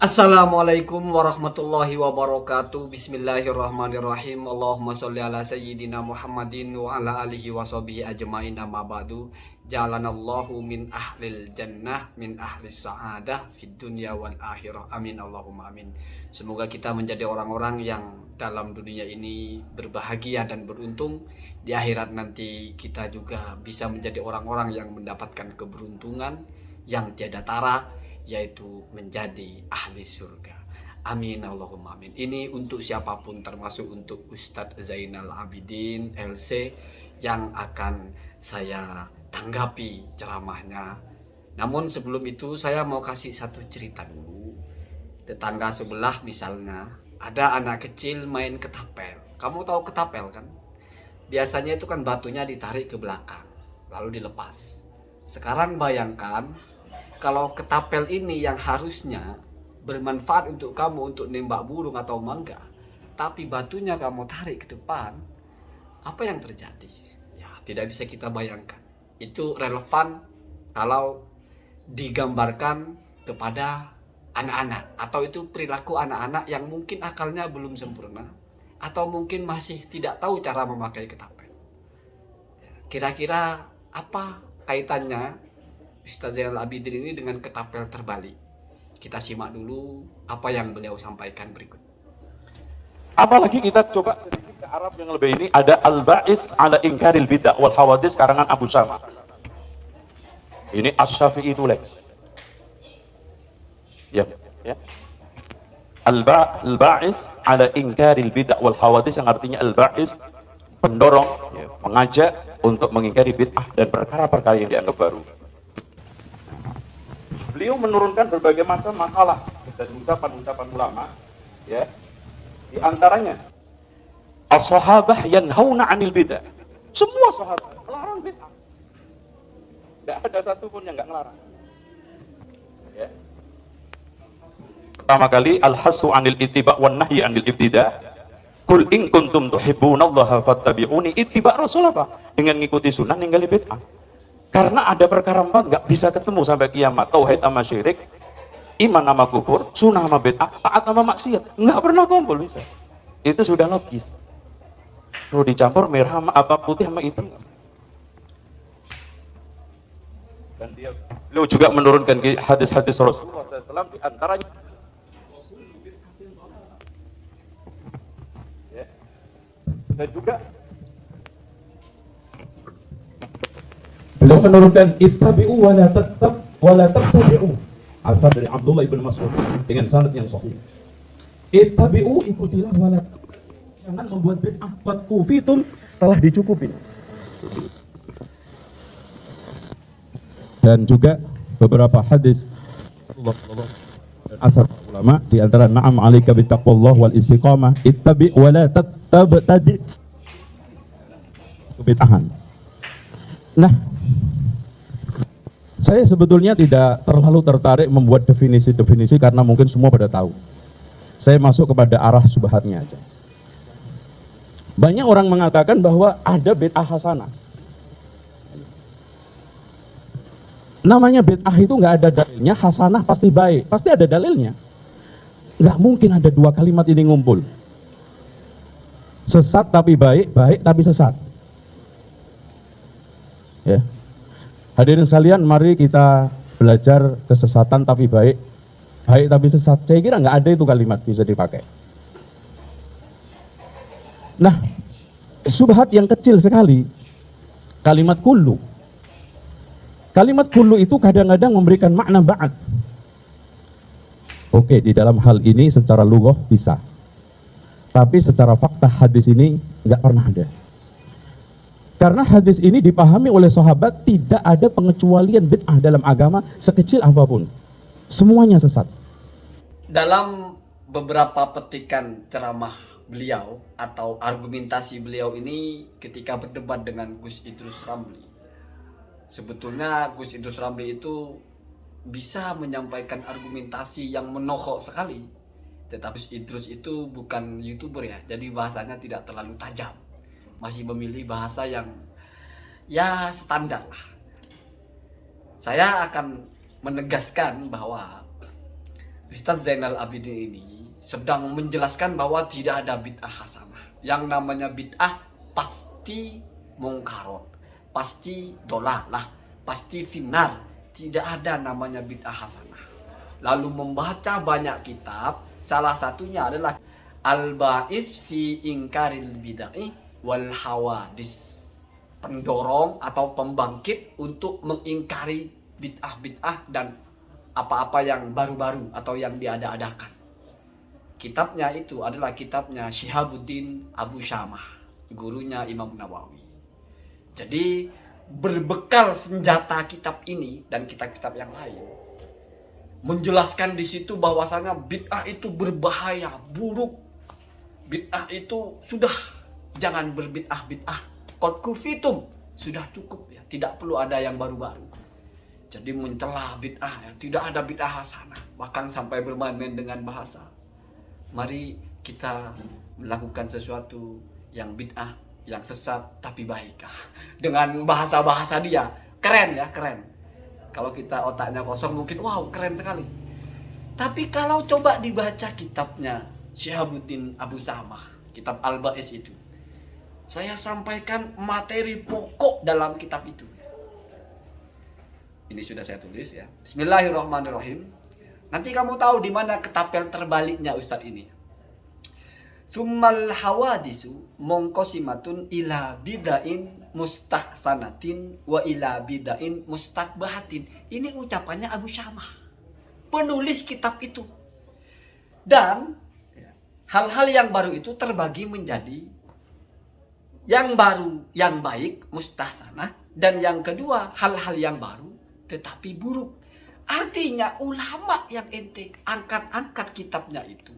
Assalamualaikum warahmatullahi wabarakatuh. Bismillahirrahmanirrahim. Allahumma sholli ala sayyidina Muhammadin wa ala alihi wa sahbihi ajmain, amma ba'du. Jalanallahu min ahlil jannah, min ahlis sa'adah fid dunya wal akhirah. Amin Allahumma amin. Semoga kita menjadi orang-orang yang dalam dunia ini berbahagia dan beruntung. Di akhirat nanti kita juga bisa menjadi orang-orang yang mendapatkan keberuntungan yang tiada tara, yaitu menjadi ahli surga. Amin Allahumma amin. Ini untuk siapapun, termasuk untuk Ustadz Zainal Abidin LC yang akan saya tanggapi ceramahnya. Namun sebelum itu saya mau kasih satu cerita dulu. Tetangga sebelah misalnya ada anak kecil main ketapel. Kamu tahu ketapel kan? Biasanya itu kan batunya ditarik ke belakang lalu dilepas. Sekarang bayangkan kalau ketapel ini yang harusnya bermanfaat untuk kamu untuk nembak burung atau mangga, tapi batunya kamu tarik ke depan, apa yang terjadi? Ya, tidak bisa kita bayangkan. Itu relevan kalau digambarkan kepada anak-anak, atau itu perilaku anak-anak yang mungkin akalnya belum sempurna, atau mungkin masih tidak tahu cara memakai ketapel. Kira-kira apa kaitannya Ustadz Zainal Abidin ini dengan ketapel terbalik? Kita simak dulu apa yang beliau sampaikan berikut. Apalagi kita coba sedikit ke Arab yang lebih ini, ada Al-Ba'is ala Inkaril Bid'ah wal Hawadis karangan Abu Syama. Ini Asy-Syafi'i tulis. Ya, ya. Al-Ba'is ala Inkaril Bid'ah wal Hawadis, yang artinya Al-Ba'is pendorong, ya, mengajak untuk mengingkari bid'ah dan perkara-perkara yang dianggap baru. Beliau menurunkan berbagai macam makalah dari ucapan-ucapan ulama, ya. Di antaranya as-sahabah yanhauna 'anil bid'ah. Semua sahabat melarang bid'ah. Tidak ada satupun yang enggak melarang. Ya. Pertama kali al-hasu 'anil ittiba' wan nahyi 'anil ibtida'. Qul in kuntum tuhibbunallaha fattabi'uni. Ittiba' Rasul apa? Dengan ngikuti sunnah, ninggali bid'ah. Karena ada perkara empat nggak bisa ketemu sampai kiamat: tauhid sama syirik, iman sama kufur, sunnah sama bid'ah, taat sama maksiat. Nggak pernah kumpul bisa. Itu sudah logis. Kalau dicampur merah sama apa, putih sama hitam. Dan beliau juga menurunkan hadis-hadis Rasulullah SAW, di antaranya ya. Dan juga beliau menurunkan ittabi'u wa la tattabi'u, asal dari Abdullah ibn Mas'ud dengan sanad yang sahih. Ittabi'u, ikutilah, wa la jangan membuat bid'ah, qad kufitum, telah dicukupi. Dan juga beberapa hadis Allah dan asar ulama, di antara na'am 'alaika bittaqwallah wal istiqamah, ittabi' wa la tabtadi' bid'ahan. Nah, saya sebetulnya tidak terlalu tertarik membuat definisi-definisi karena mungkin semua pada tahu. Saya masuk kepada arah subhatnya aja. Banyak orang mengatakan bahwa ada bid'ah hasanah. Namanya bid'ah itu nggak ada dalilnya, hasanah pasti baik, pasti ada dalilnya. Nggak mungkin ada dua kalimat ini ngumpul. Sesat tapi baik, baik tapi sesat. Ya. Hadirin sekalian, mari kita belajar kesesatan tapi baik, baik tapi sesat. Saya kira nggak ada itu kalimat bisa dipakai. Nah, subhat yang kecil sekali, kalimat kullu. Kalimat kullu itu kadang-kadang memberikan makna ba'd. Oke, di dalam hal ini secara lughah bisa. Tapi secara fakta hadis ini nggak pernah ada. Karena hadis ini dipahami oleh sahabat tidak ada pengecualian bid'ah dalam agama sekecil apapun. Semuanya sesat. Dalam beberapa petikan ceramah beliau atau argumentasi beliau ini ketika berdebat dengan Gus Idrus Ramli, sebetulnya Gus Idrus Ramli itu bisa menyampaikan argumentasi yang menohok sekali. Tetapi Gus Idrus itu bukan YouTuber ya, jadi bahasanya tidak terlalu tajam. Masih memilih bahasa yang ya standar lah. Saya akan menegaskan bahwa Ustadz Zainal Abidin ini sedang menjelaskan bahwa tidak ada bid'ah hasanah. Yang namanya bid'ah pasti mungkarot, pasti dolalah, pasti finnar. Tidak ada namanya bid'ah hasanah. Lalu membaca banyak kitab, salah satunya adalah Al-Ba'is fi Inkaril Bid'ah wal Hawadis. Pendorong atau pembangkit untuk mengingkari bid'ah-bid'ah dan apa-apa yang baru-baru atau yang diada-adakan. Kitabnya itu adalah kitabnya Syihabuddin Abu Syamah, gurunya Imam Nawawi. Jadi berbekal senjata kitab ini dan kitab-kitab yang lain, menjelaskan di situ bahwasanya bid'ah itu berbahaya, buruk. Bid'ah itu sudah, jangan berbid'ah-bid'ah. Qad kufitum, sudah cukup ya, tidak perlu ada yang baru-baru. Jadi mencela bid'ah ya, tidak ada bid'ah hasanah, bahkan sampai bermain-main dengan bahasa. Mari kita melakukan sesuatu yang bid'ah, yang sesat tapi baik. Dengan bahasa-bahasa dia, keren ya, keren. Kalau kita otaknya kosong mungkin wow, keren sekali. Tapi kalau coba dibaca kitabnya Syihabuddin Abu Syamah, kitab Al-Ba'is itu, saya sampaikan materi pokok dalam kitab itu. Ini sudah saya tulis ya. Bismillahirrahmanirrahim. Nanti kamu tahu di mana ketapel terbaliknya Ustadz ini. Summal hawadisu mongkosimatun ila bidain mustahsanatin wa ila bidain mustakbahatin. Ini ucapannya Abu Syamah, penulis kitab itu. Dan hal-hal yang baru itu terbagi menjadi yang baru, yang baik, mustahsanah, dan yang kedua hal-hal yang baru tetapi buruk. Artinya ulama yang ente angkat-angkat kitabnya itu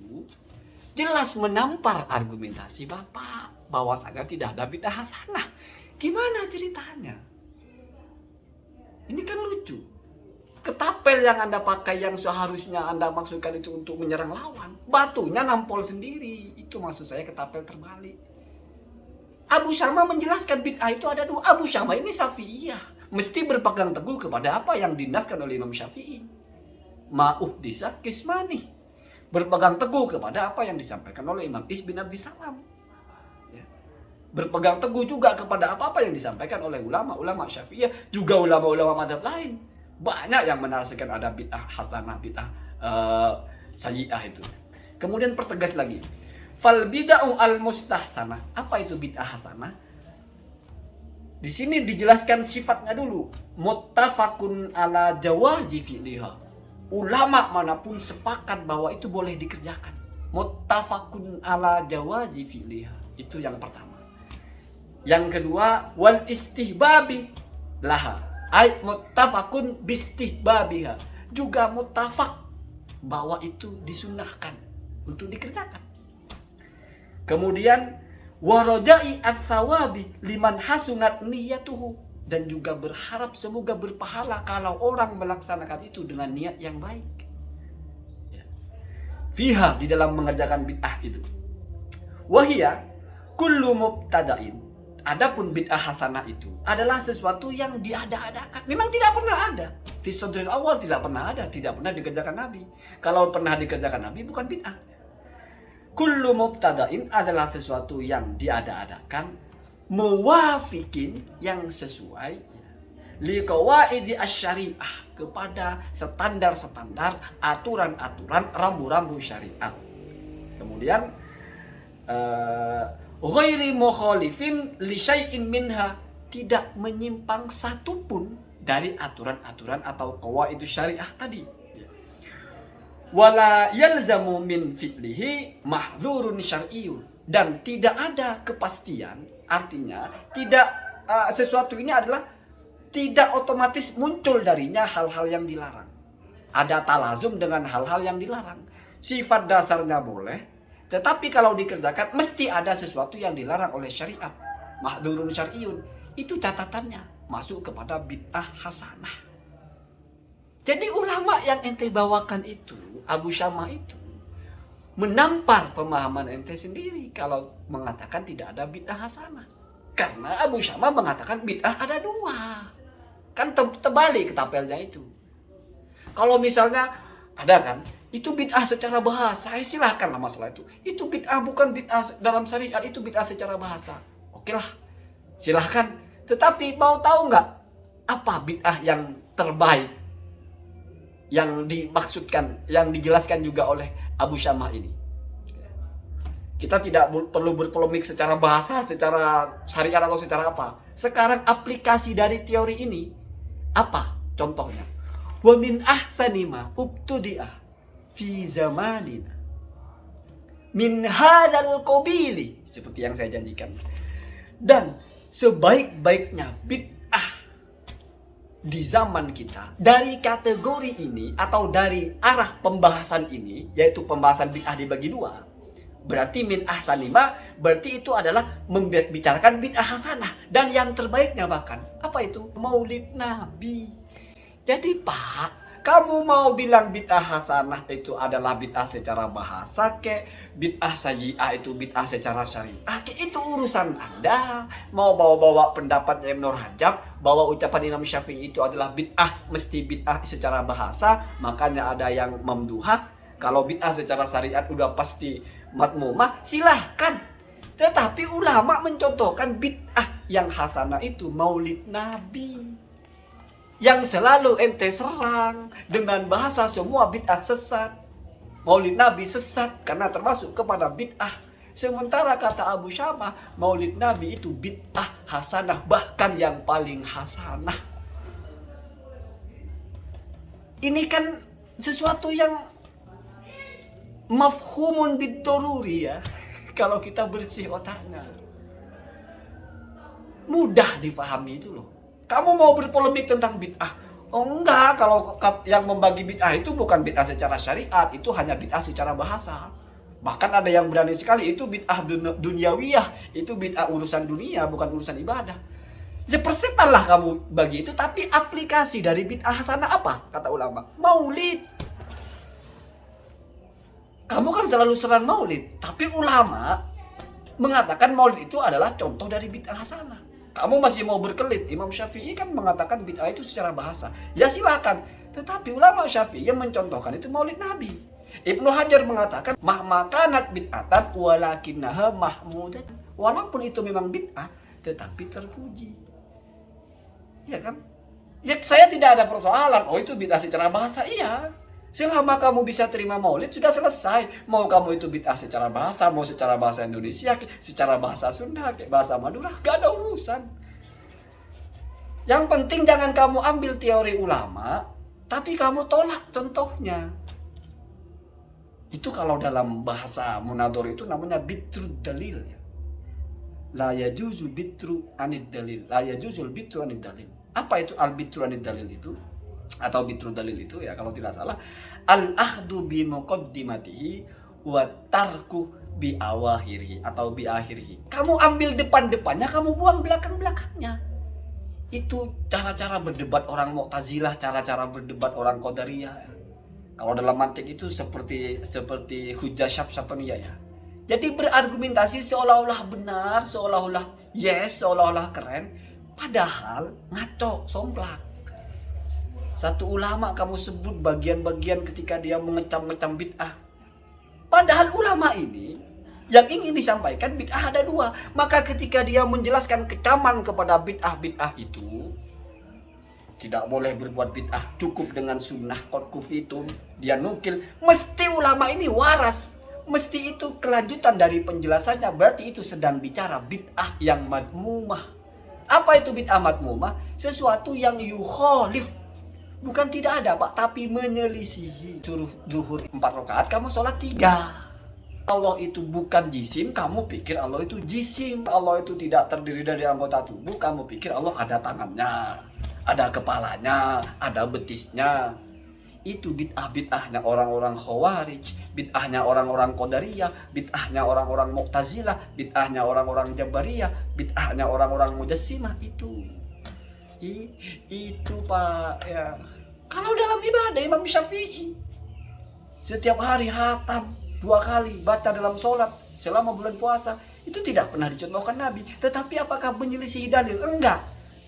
jelas menampar argumentasi Bapak bahwasanya tidak ada bid'ah hasanah. Gimana ceritanya? Ini kan lucu. Ketapel yang Anda pakai yang seharusnya Anda maksudkan itu untuk menyerang lawan, batunya nampol sendiri. Itu maksud saya ketapel terbalik. Abu Syamah menjelaskan bid'ah itu ada dua. Abu Syamah ini Syafi'iyah, mesti berpegang teguh kepada apa yang dinaskan oleh Imam Syafi'i. Ma'uhdisa kismani, berpegang teguh kepada apa yang disampaikan oleh Imam Is bin Abdi Salam. Ya. Berpegang teguh juga kepada apa-apa yang disampaikan oleh ulama-ulama Syafi'iyah, juga ulama-ulama madhab lain. Banyak yang menarasikan ada bid'ah hasanah, bid'ah sayyi'ah itu. Kemudian pertegas lagi, fal bid'ah al mustahsanah. Apa itu bid'ah hasanah? Di sini dijelaskan sifatnya dulu. Muttafaqun ala jawazi fi'liha. Ulama manapun sepakat bahwa itu boleh dikerjakan. Muttafaqun ala jawazi fi'liha. Itu yang pertama. Yang kedua, wal istihbabi laha. Ay muttafaqun bistihbabiha. Juga muttafaq bahwa itu disunahkan untuk dikerjakan. Kemudian warajai at-thawabi liman hasunat niyatuhu, dan juga berharap semoga berpahala kalau orang melaksanakan itu dengan niat yang baik. Ya. Fiha, di dalam mengerjakan bid'ah itu. Wahia kullu mubtada'in. Adapun bid'ah hasanah itu adalah sesuatu yang diada-adakan. Memang tidak pernah ada. Fi sadril awal tidak pernah ada, tidak pernah dikerjakan Nabi. Kalau pernah dikerjakan Nabi bukan bid'ah. Kullu mubtada'in adalah sesuatu yang diada-adakan, muwafikin, yang sesuai li qawaidi asy-syariah, kepada standar-standar, aturan-aturan, rambu-rambu syariat. Kemudian ghairi mukhalifin li syai'in minha, tidak menyimpang satupun dari aturan-aturan atau qawaidus syariah tadi. Wala yalzamu min fi'lihi mahdzurun syar'iyyun, dan tidak ada kepastian, artinya tidak sesuatu ini adalah tidak otomatis muncul darinya hal-hal yang dilarang. Ada talazum dengan hal-hal yang dilarang. Sifat dasarnya boleh, tetapi kalau dikerjakan mesti ada sesuatu yang dilarang oleh syariat. Mahdzurun syar'iyyun, itu catatannya masuk kepada bid'ah hasanah. Jadi ulama yang ente bawakan itu, Abu Syamah itu, menampar pemahaman ente sendiri kalau mengatakan tidak ada bid'ah hasanah. Karena Abu Syamah mengatakan bid'ah ada dua. Kan terbalik ketapelnya itu. Kalau misalnya ada kan Itu bid'ah secara bahasa, silahkanlah masalah itu. Itu bid'ah bukan bid'ah dalam syariat, itu bid'ah secara bahasa. Oke lah, silahkan. Tetapi mau tahu nggak apa bid'ah yang terbaik yang dimaksudkan, yang dijelaskan juga oleh Abu Syamah ini? Kita tidak perlu berpolemik secara bahasa, secara syariat atau secara apa. Sekarang aplikasi dari teori ini apa contohnya? Wa min ahsani ma ubtudi'ah fi zamanina min hadal qabili, seperti yang saya janjikan. Dan sebaik-baiknya bid'ah di zaman kita dari kategori ini atau dari arah pembahasan ini, yaitu pembahasan bid'ah dibagi dua, berarti min ahsanima, berarti itu adalah membicarakan bid'ah hasanah. Dan yang terbaiknya bahkan apa itu? Maulid Nabi. Jadi Pak, kamu mau bilang bid'ah hasanah itu adalah bid'ah secara bahasa bid'ah sayyi'ah itu bid'ah secara syariah, itu urusan Anda. Mau bawa-bawa pendapatnya Ibnu Rajab, bawa ucapan Imam Syafi'i itu adalah bid'ah, mesti bid'ah secara bahasa, makanya ada yang memduha. Kalau bid'ah secara syariat udah pasti madmumah, silahkan. Tetapi ulama mencontohkan bid'ah yang hasanah itu Maulid Nabi, yang selalu ente serang dengan bahasa semua bid'ah sesat. Maulid Nabi sesat karena termasuk kepada bid'ah. Sementara kata Abu Syamah, Maulid Nabi itu bid'ah hasanah, bahkan yang paling hasanah. Ini kan sesuatu yang mafhumun bid-daruri ya. Kalau kita bersih otaknya, mudah difahami itu loh. Kamu mau berpolemik tentang bid'ah? Oh enggak, kalau yang membagi bid'ah itu bukan bid'ah secara syariat, itu hanya bid'ah secara bahasa. Bahkan ada yang berani sekali, itu bid'ah duniawiyah, itu bid'ah urusan dunia, bukan urusan ibadah. Ya persetanlah kamu bagi itu, tapi aplikasi dari bid'ah hasanah apa? Kata ulama, maulid. Kamu kan selalu serang maulid, tapi ulama mengatakan maulid itu adalah contoh dari bid'ah hasanah. Kamu masih mau berkelit, Imam Syafi'i kan mengatakan bid'ah itu secara bahasa. Ya silakan, tetapi ulama Syafi'i yang mencontohkan itu maulid Nabi. Ibnu Hajar mengatakan mahmakanat bid'atan walakinnaha mahmudat. Walaupun itu memang bid'ah, tetapi terpuji. Ya kan? Ya saya tidak ada persoalan. Oh itu bid'ah secara bahasa, iya. Selama kamu bisa terima maulid sudah selesai. Mau kamu itu bid'ah secara bahasa, mau secara bahasa Indonesia, secara bahasa Sunda, bahasa Madura, gak ada urusan. Yang penting jangan kamu ambil teori ulama, tapi kamu tolak contohnya. Itu kalau dalam bahasa munador itu namanya bitrud dalil. La yajuzu bitru anid dalil. La yajuzul bitru anid dalil. Apa itu al bitru anid dalil itu? Atau bitru dalil itu ya kalau tidak salah, al-akhdu bi muqaddimatihi wa tarku bi awahirihi atau bi akhirihi. Kamu ambil depan-depannya, kamu buang belakang-belakangnya. Itu cara-cara berdebat orang Mu'tazilah, cara-cara berdebat orang Qadariyah. Kalau dalam mantik itu seperti hujjah syabsatoniyah ya. Jadi berargumentasi seolah-olah benar, seolah-olah yes, seolah-olah keren, padahal ngaco, somplak. Satu ulama kamu sebut bagian-bagian ketika dia mengecam-ngecam bid'ah. Padahal ulama ini yang ingin disampaikan bid'ah ada dua. Maka ketika dia menjelaskan kecaman kepada bid'ah-bid'ah itu, tidak boleh berbuat bid'ah, cukup dengan sunnah qad kufitum, dia nukil, mesti ulama ini waras. Mesti itu kelanjutan dari penjelasannya, berarti itu sedang bicara bid'ah yang madmumah. Apa itu bid'ah madmumah? Sesuatu yang yukhalif. Bukan tidak ada Pak, tapi menyelisihi. Suruh zuhur 4 rakaat, kamu sholat 3. Allah itu bukan jisim, kamu pikir Allah itu jisim. Allah itu tidak terdiri dari anggota tubuh, kamu pikir Allah ada tangannya, ada kepalanya, ada betisnya. Itu bid'ah-bid'ahnya orang-orang Khawarij, bid'ahnya orang-orang Qadariyah, bid'ahnya orang-orang Mu'tazilah, bid'ahnya orang-orang Jabariyah, bid'ahnya orang-orang Mujassimah. Itu Pak ya. Kalau dalam ibadah Imam Syafi'i setiap hari khatam 2 kali baca dalam sholat selama bulan puasa, itu tidak pernah dicontohkan Nabi. Tetapi apakah menyelisih dalil? Enggak.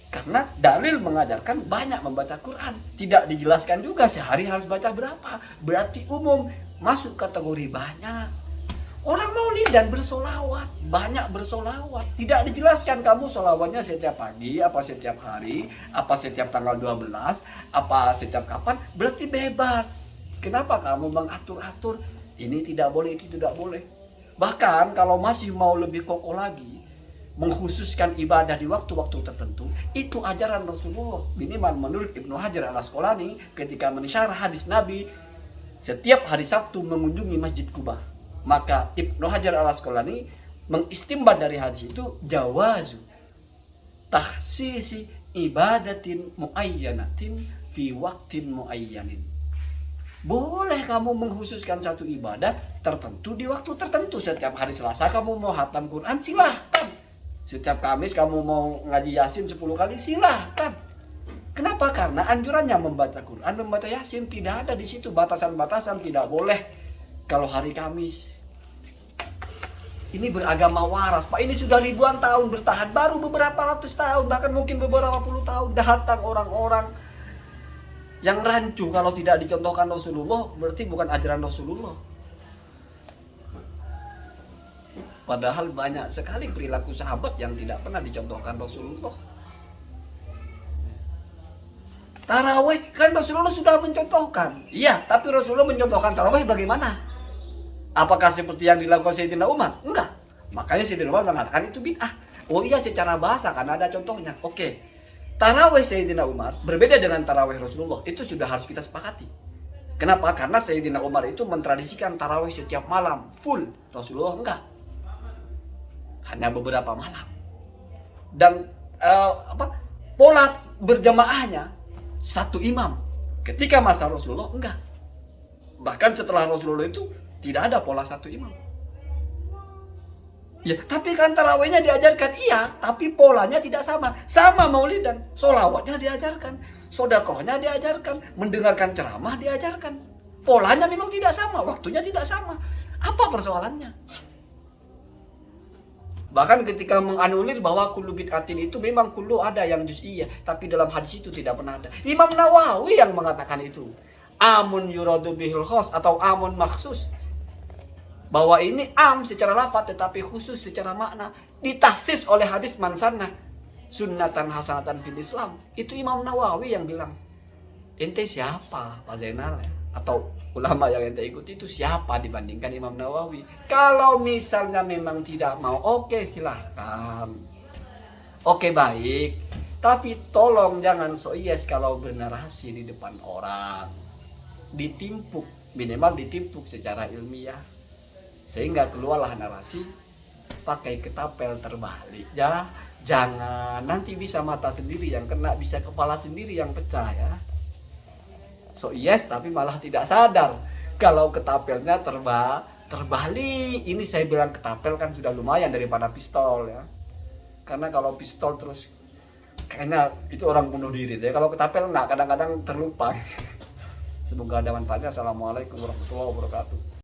Karena dalil mengajarkan banyak membaca Quran. Tidak dijelaskan juga sehari harus baca berapa. Berarti umum, masuk kategori banyak. Orang maulid dan bersolawat, banyak bersolawat. Tidak dijelaskan kamu solawatnya setiap pagi, apa setiap hari, apa setiap tanggal 12, apa setiap kapan. Berarti bebas. Kenapa kamu mengatur-atur? Ini tidak boleh, itu tidak boleh. Bahkan kalau masih mau lebih kokoh lagi, mengkhususkan ibadah di waktu-waktu tertentu, itu ajaran Rasulullah. Minimal menurut Ibnu Hajar al-Asqalani ketika mensyarah hadis Nabi, setiap hari Sabtu mengunjungi Masjid Kuba. Maka Ibnu Hajar al-Asqalani mengistimbat dari hadis itu jawazu tahsisi ibadatin muayyanatin fi waktin muayyanin. Boleh kamu mengkhususkan satu ibadah tertentu di waktu tertentu. Setiap hari Selasa kamu mau hatam Quran, silahkan. Setiap Kamis kamu mau ngaji Yasin 10 kali, silahkan. Kenapa? Karena anjurannya membaca Quran, membaca Yasin. Tidak ada di situ batasan-batasan, tidak boleh kalau hari Kamis. Ini beragama waras, Pak. Ini sudah ribuan tahun bertahan, baru beberapa ratus tahun, bahkan mungkin beberapa puluh tahun datang orang-orang yang rancu. Kalau tidak dicontohkan Rasulullah, berarti bukan ajaran Rasulullah. Padahal banyak sekali perilaku sahabat yang tidak pernah dicontohkan Rasulullah. Tarawih kan Rasulullah sudah mencontohkan. Iya, tapi Rasulullah mencontohkan tarawih bagaimana? Apakah seperti yang dilakukan Sayyidina Umar? Enggak. Makanya Sayyidina Umar mengatakan itu bid'ah. Oh iya, secara bahasa kan ada contohnya. Oke. Tarawih Sayyidina Umar berbeda dengan tarawih Rasulullah. Itu sudah harus kita sepakati. Kenapa? Karena Sayyidina Umar itu mentradisikan tarawih setiap malam full. Rasulullah enggak. Hanya beberapa malam. Dan pola berjamaahnya satu imam. Ketika masa Rasulullah enggak. Bahkan setelah Rasulullah itu tidak ada pola satu imam. Ya, tapi kan tarawihnya diajarkan, iya, tapi polanya tidak sama. Sama maulidan, solawatnya diajarkan, sodakohnya diajarkan, mendengarkan ceramah diajarkan. Polanya memang tidak sama, waktunya tidak sama. Apa persoalannya? Bahkan ketika menganulir bahwa kullu bid'atin itu memang kullu ada yang juz'iyah, tapi dalam hadis itu tidak pernah ada. Imam Nawawi yang mengatakan itu. Amun yuradu bihil khos atau amun maksus. Bahwa ini am secara lafaz tetapi khusus secara makna, ditahsis oleh hadis man sanna sunnatan hasanatan fil Islam. Itu Imam Nawawi yang bilang. Ente siapa Pak Zainal? Atau ulama yang ente ikuti itu siapa dibandingkan Imam Nawawi? Kalau misalnya memang tidak mau, oke, silahkan. Oke, baik. Tapi tolong jangan so yes kalau bernarasi di depan orang. Ditimpuk, minimal ditimpuk secara ilmiah. Sehingga keluarlah narasi pakai ketapel terbalik ya. Jangan, nanti bisa mata sendiri yang kena, bisa kepala sendiri yang pecah ya. So yes, tapi malah tidak sadar kalau ketapelnya terbalik. Ini saya bilang ketapel kan sudah lumayan daripada pistol ya. Karena kalau pistol terus kayaknya itu orang bunuh diri deh. Kalau ketapel enggak, kadang-kadang terlupa. Semoga ada manfaatnya. Assalamualaikum warahmatullahi wabarakatuh.